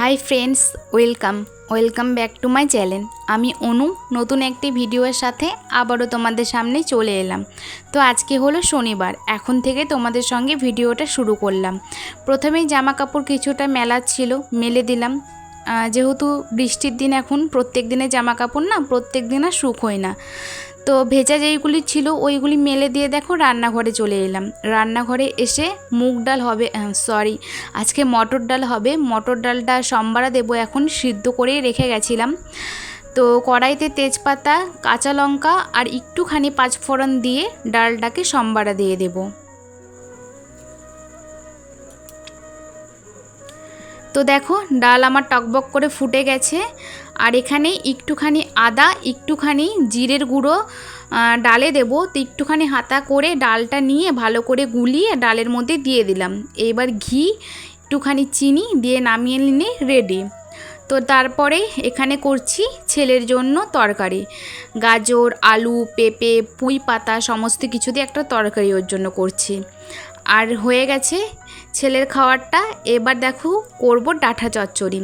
Hi friends, welcome back to my channel. আমি অনু নতুন একটি ভিডিওর সাথে আবারও তোমাদের সামনে চলে এলাম। তো আজকে হলো শনিবার, এখন থেকে তোমাদের সঙ্গে ভিডিওটা শুরু করলাম। প্রথমেই জামা কাপড় কিছুটা মেলার ছিল, মেলে দিলাম। যেহেতু বৃষ্টির দিন, এখন প্রত্যেক দিনের জামা কাপড় না প্রত্যেক দিন আর শুকোয় না। তো ভেজা যেইগুলি ছিল ওইগুলি মেলে দিয়ে দেখো রান্নাঘরে চলে এলাম। রান্নাঘরে এসে মুগ ডাল হবে, আজকে মটর ডাল হবে। মটর ডালটা সম্বারা দেবো, এখন সিদ্ধ করেই রেখে গেছিলাম। তো কড়াইতে তেজপাতা, কাঁচা লঙ্কা আর একটুখানি পাঁচফোড়ন দিয়ে ডালটাকে সম্বারা দিয়ে দেবো। তো দেখো ডাল আমার টকবক করে ফুটে গেছে। আর এখানে একটুখানি আদা, একটুখানি জিরের গুঁড়ো ডালে দেবো। তো একটুখানি হাতা করে ডালটা নিয়ে ভালো করে গুলিয়ে ডালের মধ্যে দিয়ে দিলাম। এবার ঘি, একটুখানি চিনি দিয়ে নামিয়ে নিলে রেডি। তো তারপরে এখানে করছি ছেলের জন্য তরকারি। গাজর, আলু, পেঁপে, পুঁই পাতা সমস্ত কিছু দিয়ে একটা তরকারি ওর জন্য করছি। আর হয়ে গেছে ছেলের খাবারটা। এবার দেখো করব ডাঁটা চচ্চড়ি,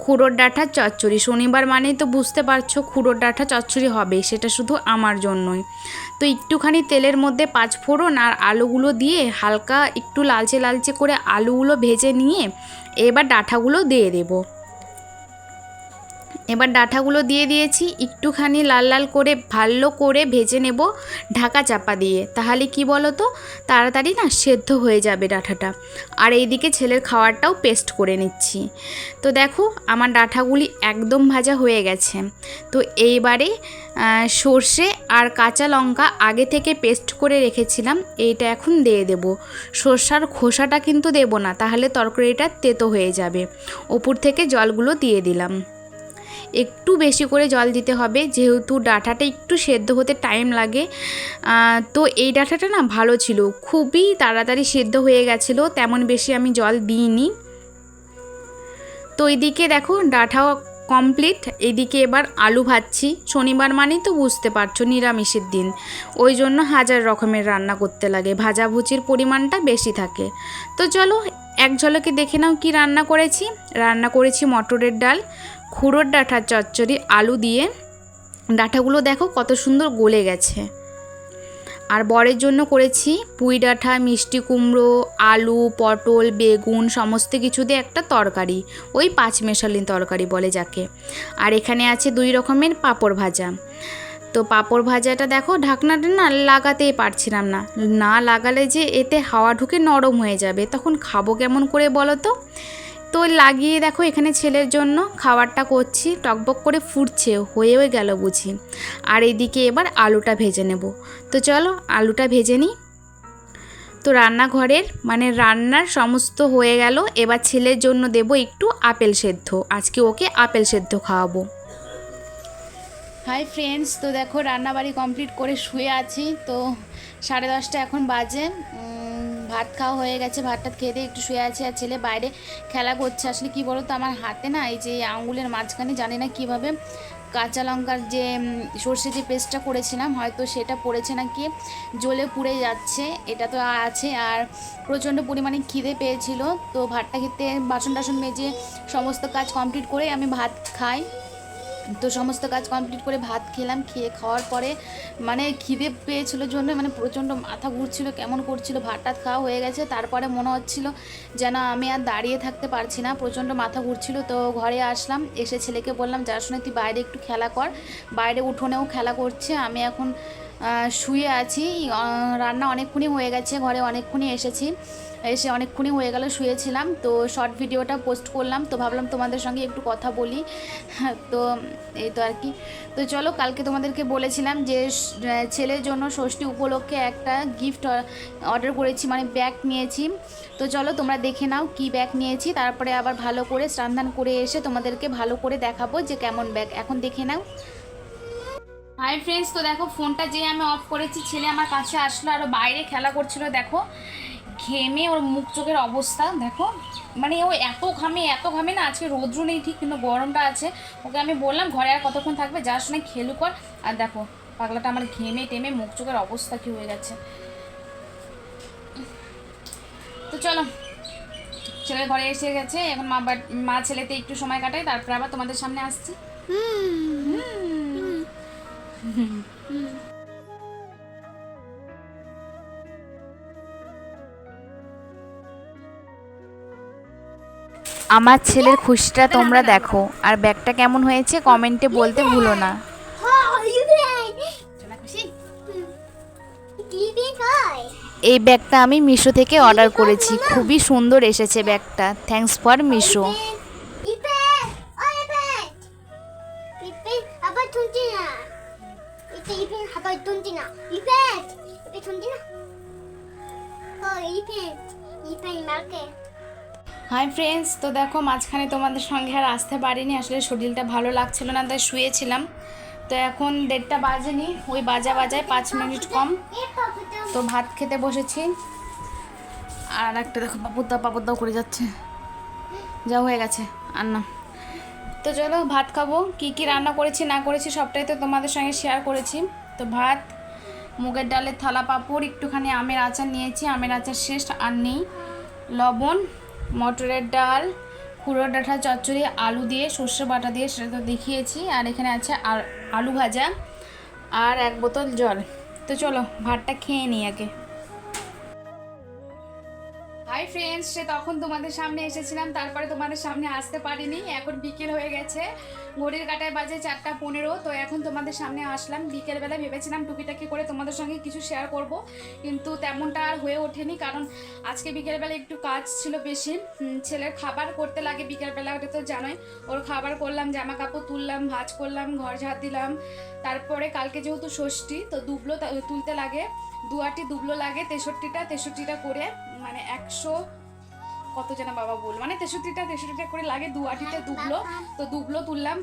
খুঁড়োর ডাঁটার চচ্চড়ি। শনিবার মানেই তো বুঝতে পারছো খুঁড়োর ডাঁটা চচ্চড়ি হবে, সেটা শুধু আমার জন্যই। তো একটুখানি তেলের মধ্যে পাঁচফোড়ন আর আলুগুলো দিয়ে হালকা একটু লালচে লালচে করে আলুগুলো ভেজে নিয়ে এবার ডাঁটাগুলো দিয়ে দেবো। এবার ডাঁটাগুলো দিয়ে দিয়েছি, একটুখানি লাল লাল করে ভালো করে ভেজে নেব ঢাকা চাপা দিয়ে। তাহলে কি বলো তো, তাড়াতাড়ি না সেদ্ধ হয়ে যাবে ডাঁটাটা। আর এইদিকে ছেলের খাওয়ারটাও পেস্ট করে নিচ্ছি। তো দেখো আমার ডাঁটাগুলি একদম ভাজা হয়ে গেছে। তো এইবারে সর্ষে আর কাঁচা লঙ্কা আগে থেকে পেস্ট করে রেখেছিলাম, এইটা এখন দিয়ে দেব। সর্ষার খোসাটা কিন্তু দেব না, তাহলে তরকারিটা তেতো হয়ে যাবে। ওপর থেকে জলগুলো দিয়ে দিলাম। একটু বেশি করে জল দিতে হবে, যেহেতু ডাঁটাটা একটু সেদ্ধ হতে টাইম লাগে। তো এই ডাঁটাটা না ভালো ছিল, খুবই তাড়াতাড়ি সেদ্ধ হয়ে গেছিলো, তেমন বেশি আমি জল দিইনি। তো এইদিকে দেখো ডাঁটাও কমপ্লিট। এইদিকে এবার আলু ভাজছি। শনিবার মানেই তো বুঝতে পারছো নিরামিষের দিন, ওই জন্য হাজার রকমের রান্না করতে লাগে, ভাজাভুজির পরিমাণটা বেশি থাকে। তো চলো এক ঝলকে দেখে নাও কি রান্না করেছি। রান্না করেছি মটরের ডাল, খুঁড়োর ডাঁটার চচ্চড়ি আলু দিয়ে। ডাঁটাগুলো দেখো কত সুন্দর গলে গেছে। আর বরের জন্য করেছি পুঁই ডাঁটা, মিষ্টি কুমড়ো, আলু, পটল, বেগুন সমস্ত কিছু দিয়ে একটা তরকারি, ওই পাঁচমেশালি তরকারি বলে যাকে। আর এখানে আছে 2 রকমের পাঁপড় ভাজা। তো পাঁপড় ভাজাটা দেখো ঢাকনাটা না লাগাতেই পারছিলাম না, না লাগালে যে এতে হাওয়া ঢুকে নরম হয়ে যাবে, তখন খাবো কেমন করে বলো তো। তো লাগিয়ে দেখো এখানে ছেলের জন্য খাবারটা করছি, টকবক করে ফুটছে, হয়েও গেল বুঝি। আর এইদিকে এবার আলুটা ভেজে নেব। তো চলো আলুটা ভেজে নিই। তো রান্নাঘরের রান্নার সমস্ত হয়ে গেল। এবার ছেলের জন্য দেব একটু আপেল সেদ্ধ, আজকে ওকে আপেল সেদ্ধ খাওয়াবো। হাই ফ্রেন্ডস, তো দেখো রান্নাবাড়ি কমপ্লিট করে শুয়ে আছি। তো 10:30 এখন বাজে। ভাত খাওয়া হয়ে গেছে, ভাতটা খেয়ে দিয়ে একটু শুয়ে আছি। আর ছেলে বাইরে খেলা করছে। আসলে কি বলো তো, আমার হাতে না এই যে আঙুলের মাঝখানে জানি না কিভাবে কাঁচা লঙ্কার যে সর্ষে যে পেস্টটা করেছিলাম, হয়তো সেটা পড়েছে নাকি, জ্বলে পুড়ে যাচ্ছে, এটা তো আছে। আর প্রচণ্ড পরিমাণে খিদে পেয়েছিল। তো ভাতটা খেতে বাসন টাসন মেজে সমস্ত কাজ কমপ্লিট করে আমি ভাত খাই। তো সমস্ত কাজ কমপ্লিট করে ভাত খেলাম। খাওয়ার পরে খিদে পেয়েছিলো জন্য প্রচণ্ড মাথা ঘুরছিল, কেমন করছিল। ভাত টাত খাওয়া হয়ে গেছে, তারপরে মনে হচ্ছিল যেন আমি আর দাঁড়িয়ে থাকতে পারছি না, প্রচণ্ড মাথা ঘুরছিল। তো ঘরে আসলাম, এসে ছেলেকে বললাম যার শুনে তুই বাইরে একটু খেলা কর। বাইরে উঠোনেও খেলা করছে, আমি এখন শুয়ে আছি। রান্না অনেকক্ষণই হয়ে গেছে, ঘরে অনেকক্ষণই এসে অনেকক্ষণই হয়ে গেল, শুয়েছিলাম। তো শর্ট ভিডিওটা পোস্ট করলাম, তো ভাবলাম তোমাদের সঙ্গে একটু কথা বলি। তো এই তো আর কি। তো চলো, কালকে তোমাদেরকে বলেছিলাম যে ছেলের জন্য ষষ্ঠী উপলক্ষে একটা গিফট অর্ডার করেছি, ব্যাগ নিয়েছি। তো চলো তোমরা দেখে নাও কি ব্যাগ নিয়েছি, তারপরে আবার ভালো করে স্নান করে এসে তোমাদেরকে ভালো করে দেখাবো যে কেমন ব্যাগ। এখন দেখে নাও। হাই ফ্রেন্ডস, তো দেখো ফোনটা যে আমি অফ করেছি, ছেলে আমার কাছে আসলো, আরও বাইরে খেলা করছিল। দেখো ঘেমে ওর মুখ চোখের অবস্থা দেখো, ও এত ঘামে না। আজকে রৌদ্র নেই ঠিক, কিন্তু গরমটা আছে। ওকে আমি বললাম ঘরে আর কতক্ষণ থাকবে, যার শুনে খেলু কর। আর দেখো পাগলাটা আমার ঘেমে টেমে মুখ চোখের অবস্থা কি হয়ে গেছে। তো চলো ছেলের ঘরে এসে গেছে, এখন মা ছেলেতে একটু সময় কাটাই, তারপর আবার তোমাদের সামনে আসছি। আমার ছেলের খুশিটা তোমরা দেখো, আর ব্যাগটা কেমন হয়েছে কমেন্টে বলতে ভুলো না। এই ব্যাগটা আমি মিশো থেকে অর্ডার করেছি, খুবই সুন্দর এসেছে ব্যাগটা। Thanks for Meesho. Hi friends, তো দেখো মাঝখানে তোমাদের সঙ্গে আর আসতে পারিনি, আসলে শরীরটা ভালো লাগছিল না, তাই শুয়েছিলাম। তো এখন 1:30 বাজেনি, ওই বাজায় 5 মিনিট কম। তো ভাত খেতে বসেছি, আর একটা দেখো পাপুদাও করে যাচ্ছে, যা হয়ে গেছে রান্না। তো চলো ভাত খাবো। কি রান্না করেছি না করেছি সবটাই তো তোমাদের সঙ্গে শেয়ার করেছি। তো ভাত, মুগের ডালের থালা, পাঁপড়, একটুখানি আমের আচার নিয়েছি, আমের আচার শেষ আর নেই, লবণ, মটরের ডাল, কুড়ো ডাঁটা চচ্চড়ি, আলু দিয়ে সর্ষে বাটা দিয়ে, সেটা তো দেখিয়েছি। আর এখানে আছে আলু ভাজা আর 1 বোতল জল। তো চলো ভাতটা খেয়ে নিই আগে। হাই ফ্রেন্ডস, সে তখন তোমাদের সামনে এসেছিলাম, তারপরে তোমাদের সামনে আসতে পারিনি। এখন বিকেল হয়ে গেছে, ঘড়ির কাঁটায় বাজে 4:15। তো এখন তোমাদের সামনে আসলাম। বিকেলবেলা ভেবেছিলাম টুকিটাকি করে তোমাদের সঙ্গে কিছু শেয়ার করব, কিন্তু তেমনটা আর হয়ে ওঠেনি, কারণ আজকে বিকেলবেলা একটু কাজ ছিল বেশি। ছেলের খাবার করতে লাগে বিকেলবেলা, ওটা তো জানোই। ওর খাবার করলাম, জামা কাপড় তুললাম, ভাঁজ করলাম, ঘর ঝাড় দিলাম। তারপরে কালকে যেহেতু ষষ্ঠী, তো দুবলো তুলতে লাগে, 2 আটি দুবলো লাগে, 63টা করে, মানে 100 কত যেন বাবা বল, মানে 63টা করে লাগে 2 আটিতে দুবলো। তো দুবলো তুললাম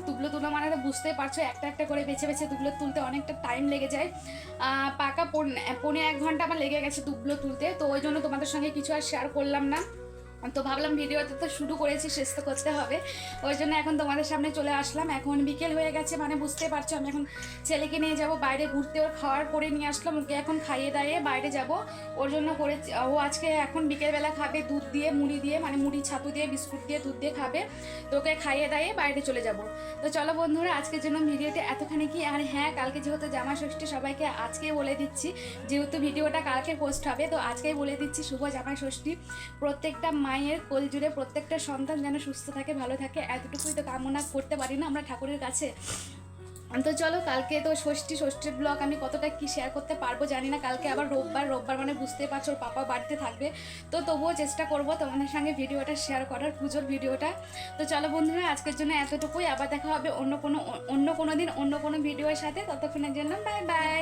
মানে তো বুঝতেই পারছো, একটা একটা করে বেছে বেছে দুবলো তুলতে অনেকটা টাইম লেগে যায়। পাকা 1.5 ঘন্টা আমার লেগে গেছে দুবলো তুলতে। তো ওই জন্য তোমাদের সঙ্গে কিছু আর শেয়ার করলাম না। তো ভাবলাম ভিডিওতে তো শুরু করেছি, শেষ তো করতে হবে, ওই জন্য এখন তোমাদের সামনে চলে আসলাম। এখন বিকেল হয়ে গেছে, মানে বুঝতে পারছো আমি এখন ছেলেকে নিয়ে যাব বাইরে ঘুরতে। ওর খাওয়ার করে নিয়ে আসলাম, ওকে এখন খাইয়ে দাইয়ে বাইরে যাব। ওর জন্য করে ও আজকে এখন বিকেলবেলা খাবে দুধ দিয়ে, মুড়ি দিয়ে, মানে মুড়ি ছাতু দিয়ে, বিস্কুট দিয়ে, দুধ দিয়ে খাবে। তো ওকে খাইয়ে দাইয়ে বাইরে চলে যাব। তো চলো বন্ধুরা, আজকের জন্য ভিডিওটা এতখানি কি। আর হ্যাঁ, কালকে যেহেতু জামা ষষ্ঠী, সবাইকে আজকেই বলে দিচ্ছি, যেহেতু ভিডিওটা কালকে পোস্ট হবে, তো আজকেই বলে দিচ্ছি শুভ জামাই ষষ্ঠী। প্রত্যেকটা মায়ের কোল জুড়ে প্রত্যেকটা সন্তান যেন সুস্থ থাকে, ভালো থাকে, এতটুকুই তো কামনা করতে পারি না আমরা ঠাকুরের কাছে। তো চলো, কালকে তো ষষ্ঠীর ব্লগ আমি কতটা কি শেয়ার করতে পারবো জানি না। কালকে আবার রোববার মানে বুঝতে পারছো, ওর পাপা বাড়িতে থাকবে। তো তবুও চেষ্টা করবো তোমাদের সঙ্গে ভিডিওটা শেয়ার করার, পুজোর ভিডিওটা। তো চলো বন্ধুরা, আজকের জন্য এতটুকুই। আবার দেখা হবে অন্য কোনো দিন অন্য কোনো ভিডিওর সাথে। ততক্ষণের জন্য বাই বাই।